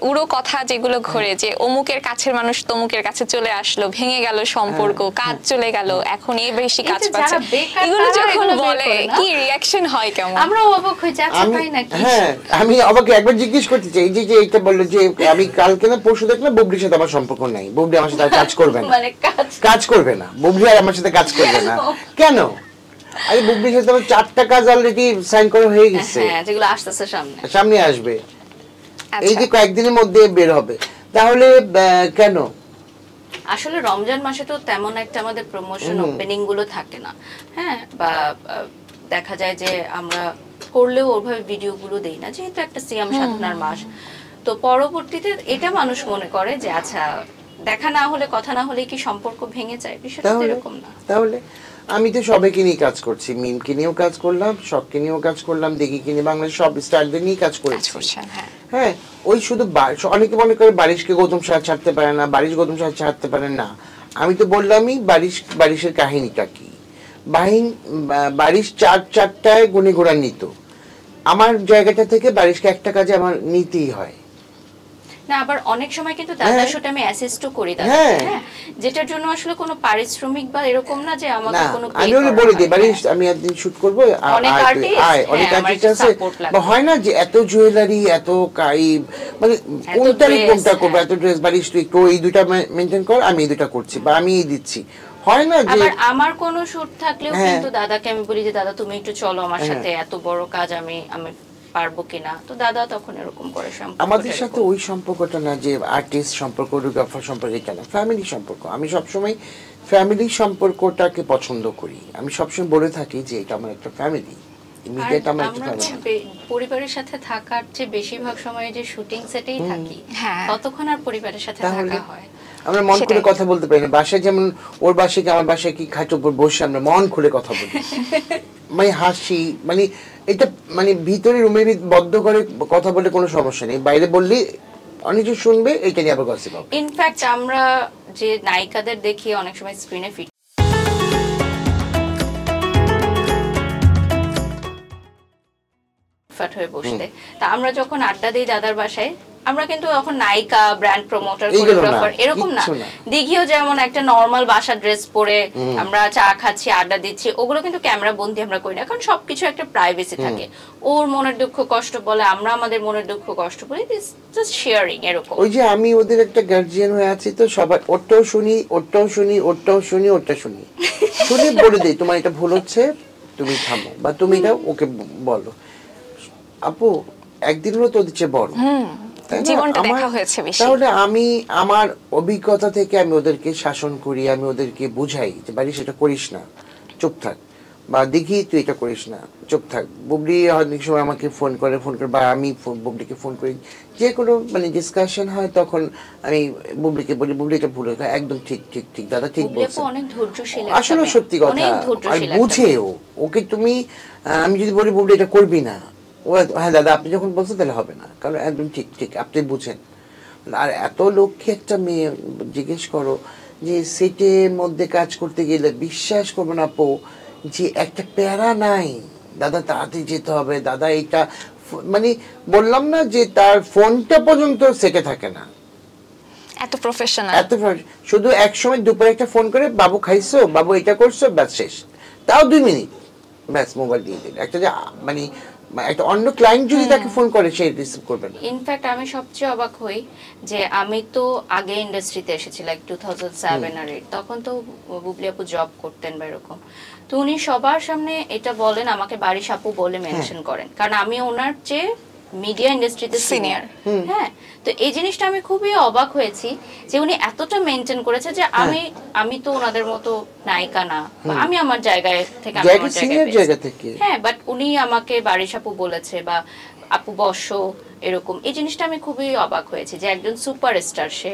উড়ো কথা যেগুলো ঘোরে যে অমুকের কাছের মানুষ তমুকের কাছে চলে আসলো, ভেঙে গেল সম্পর্ক, কাজ চলে গেল, এখন এই বেশি কাজ পাচ্ছে, এগুলো যখন বলে কি রিঅ্যাকশন হয় কেমন? আমরা অবাক হয়ে যাচ্ছি তাই না? হ্যাঁ, আমি অবাক। একবার জিজ্ঞেস করতে চাই যে এটা বললো যে আমি কালকে না পরশু দেখলাম বুবলির সাথে আমার সম্পর্ক নাই, বুবলি আমার সাথে কাজ করবে না, মানে কাজ করবে না, বুবলি আর আমার সাথে কাজ করবে না। কেন? আরে বুবলির সাথে আমার 4টা কাজ অলরেডি সাইন করা হয়ে গেছে, হ্যাঁ, যেগুলো আসতেছে সামনে আসবে, এই যে কয়েকদিনের মধ্যে বের হবে, তাহলে কেন? আসলে রমজান মাসে তো তেমন একটা আমাদের প্রমোশন ওপেনিং গুলো থাকে না, হ্যাঁ, বা দেখা যায় যে আমরা করলেও ওইভাবে ভিডিও গুলো দেই না, যেহেতু একটা সিয়াম সাধনার মাস। তো পরবর্তীতে এটা মানুষ মনে করে যে আচ্ছা দেখা না হলে কথা না হলে কি সম্পর্ক ভেঙে যায়, বিষয়টা এরকম না। তাহলে আমি তো সবাইকে নিয়ে কাজ করছি, মিমকে নিয়েও কাজ করলাম, শখকে নিয়েও কাজ করলাম, দেখিকে নিয়ে, বাংলাদেশ সব স্টারদের নিয়ে কাজ করেছি। হ্যাঁ, ওই শুধু অনেকে মনে করে বারিশকে গৌতম শাহ ছাড়তে পারে না, বারিশ গৌতম শাহ ছাড়তে পারে না। আমি তো বললামই বারিশের কাহিনীটা কি। বারিশ চারটায় গুণে ঘোড়া নিত, আমার জায়গাটা থেকে বারিশকে একটা কাজে আমার নিতেই হয় না। আবার অনেক সময় কিন্তু দাদার শুট আমি অ্যাসিস্টও করি দাদা, হ্যাঁ, যেটার জন্য আসলে কোনো পারিশ্রমিক বা এরকম না যে আমাকে কোনো পে আমি ওরে বলে দিই বারিশ আমি একদিন শুট করব, অনেক আর্টিস্ট আছে, বা হয় না যে এত জুয়েলারি, এত মানে কোনটা করবো, এত ড্রেস, বারিশ তুই একটু এই দুইটা মেইনটেইন কর, আমি এই দুইটা করছি বা আমি দিচ্ছি, হয় না যে। আবার আমার কোনো শুট থাকলেও কিন্তু দাদাকে আমি বলি যে দাদা তুমি একটু চলো আমার সাথে, এত বড় কাজ আমি পারবো কিনা, তো দাদা তখন এরকম করে। আমাদের সাথে ওই সম্পর্কটা না যে আর্টিস্ট সম্পর্ক, কোরিওগ্রাফার সম্পর্ক, এটা না, ফ্যামিলি সম্পর্ক। আমি সবসময় ফ্যামিলি সম্পর্কটাকে পছন্দ করি, আমি সবসময় বলে থাকি যে এটা আমার একটা ফ্যামিলি, ইমিডিয়েট আমার একটা ফ্যামিলি। পরিবারের সাথে থাকার চেয়ে বেশিরভাগ সময় যে শুটিং সেটেই থাকি, ততক্ষণ আর পরিবারের সাথে থাকা হয়, আমরা মন খুলে কথা বলতে পারি না। বাসায় যেমন ওর বাসায় কি আমার বাসায় কি খাটের উপর বসে আমরা মন খুলে কথা বলি, মানে হাসি, মানে এটা মানে ভিতরে রুমের বদ্ধ করে কথা বলে কোনো সমস্যা নেই, বাইরে বললি অনেক কিছু শুনবে, এটা নিয়ে আবার গসিপ হবে। ইনফ্যাক্ট আমরা যে নায়িকাদের দেখি অনেক সময় স্ক্রিনে ফিট হয়ে বসতে, তা আমরা যখন আড্ডা দিই দাদার বাসায়, আমরা কিন্তু এখন নায়িকা, ব্র্যান্ড প্রমোটার, কোরিওগ্রাফার এরকম না। দিঘিও যেমন একটা নরমাল বাসা ড্রেস পরে আমরা চা খাচ্ছি, আড্ডা দিচ্ছি, ওগুলো কিন্তু ক্যামেরা বন্দি আমরা করি না, কারণ সবকিছু একটা প্রাইভেসি থাকে। ওর মনের দুঃখ কষ্ট বলে, আমরা আমাদের মনের দুঃখ কষ্ট বলি, জাস্ট শেয়ারিং এরকম। ওই যে আমি ওদের একটা গার্জিয়ান হয়ে আছি, তো সবাই ওরটাও শুনি, ওরটাও শুনি, ওরটাও শুনি, ওরটা শুনি, শুনি বলে দিই তোমার এটা ভুল হচ্ছে, তুমি থামো, বা তুমি এটা ওকে বলো। আপু একদিন হলো তো ওদের চেয়ে বড়, তাহলে আমি আমার অভিজ্ঞতা থেকে আমি ওদেরকে শাসন করি, আমি ওদেরকে বুঝাই যে বাড়ি সেটা করিস না, চুপ থাক, বা দেখি তুই এটা করিস না, চুপ থাক। বুবলি অনেক সময় আমাকে ফোন করে বা আমি বুবলিকে ফোন করি, যে কোনো মানে ডিসকাশন হয়, তখন আমি বুবলিকে বলি বুবলি এটা ভুল হয়েছে, একদম ঠিক ঠিক ঠিক দাদা ঠিক বলছে, আসলে সত্যি কথা, আর বুঝেও ওকে তুমি, আমি যদি বলি বুবলি এটা করবি না, ও হ্যাঁ দাদা আপনি যখন বলছেন তাহলে হবে না, কারণ একদম ঠিক ঠিক আপনি বুঝেন। আর এত লক্ষ্যে একটা মেয়ে জিজ্ঞেস করো যে সেটের মধ্যে কাজ করতে গেলে বিশ্বাস করবো না আপু যে একটা প্যারা নাই, দাদা তাড়াতাড়ি যেতে হবে, দাদা এটা মানে বললাম না যে তার ফোনটা পর্যন্ত সেটে থাকে না, এত প্রফেশনাল, শুধু এক সময় দুপুরে একটা ফোন করে বাবু খাইছো, বাবু এটা করছো, ব্যাস শেষ, তাও 2 মিনিট, ব্যাস মোবাইল দিয়ে দিল। একটা যে মানে একটা অন্য ক্লায়েন্ট যদি তাকে ফোন করে সে রিসিভ করবে না। ইনফ্যাক্ট আমি সবচেয়ে অবাক হই যে আমি তো আগে ইন্ডাস্ট্রিতে এসেছি লাইক 2007 আর 8, তখন তো বুবলি আপু জব করতেন বা এরকম, তো উনি সবার সামনে এটা বলেন, আমাকে বারিশ আপু বলে মেনশন করেন, কারণ আমি ওনার চেয়ে মিডিয়া ইন্ডাস্ট্রিতে সিনিয়র। হ্যাঁ, তো এই জিনিসটা আমি খুবই অবাক হয়েছি যে উনি এতটা মেনটেন করেছে যে আমি তো ওনাদের মতো নায়িকা না, আমি আমার জায়গায় থেকে হ্যাঁ, বাট উনি আমাকে বারিশ আপু বলেছে বা আপু বসো এরকম, এই জিনিসটা আমি খুবই অবাক হয়েছি যে একজন সুপারস্টার সে